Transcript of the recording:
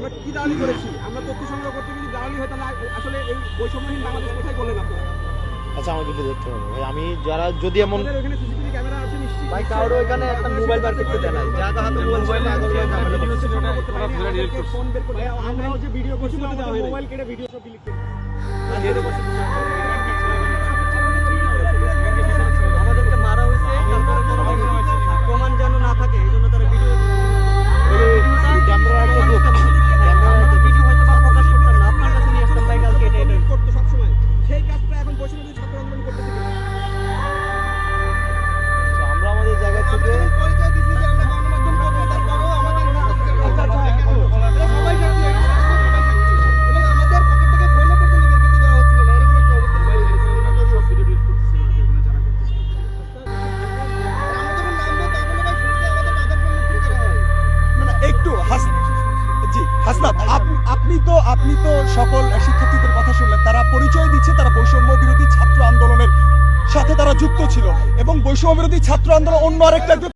আমরা কি দালালি করেছি? আমরা তথ্য সংগ্রহ করতে যদি দালালি হয় তাহলে আসলে এই বৈষম্যহীন বাংলাদেশ কোথায় করলেন আপনারা? আচ্ছা আমাকে একটু দেখতে হবে ভাই, আমি যারা যদি এমন আমাদের ওখানে সিসিটিভি ক্যামেরা আছে নিশ্চিত ভাই কারো এখানে একটা মোবাইল বার করতে দেয় না, যার হাতে মোবাইল পাগল হয়ে ঝামেলা করছে। ফোন বের করে আমরাও যে ভিডিও করছি মোবাইল কেটে ভিডিও সব ডিলিট করে আমাদেরকে মারা হয়েছে, তারপরে কোনো প্রমাণ যেন না থাকে এই জন্য তারা ভিডিও ভিডিও হয়তো বা প্রকাশ করতাম না, আপনার কাছে নিয়ে আসতাম ভাই কালকে এটা করতো সবসময়। সেই কাজটা এখন বৈষম্যহীন ছাত্র আন্দোলন করতেছে কিনা? আমরা আমাদের জায়গা থেকে পরিচয় দিচ্ছি যে আমরা গণমাধ্যম কর্মী, তারপরেও আমাদের সবাই সাক্ষী, এবং আমাদের পকেট থেকে ফোনও পর্যন্ত বের করতে দেওয়া হচ্ছিল না, এরকম একটা অবস্থা। আমরা যখন নামবো তখন ভাই শুনতে আমাদের বাধার সম্মুখীন করা হয়। একটু হাসনাত, আপনি তো সকল শিক্ষার্থীদের কথা শুনলেন, তারা পরিচয় দিচ্ছে তারা বৈষম্য বিরোধী ছাত্র আন্দোলনের সাথে তারা যুক্ত ছিল এবং বৈষম্য বিরোধী ছাত্র আন্দোলন অন্য আরেকটা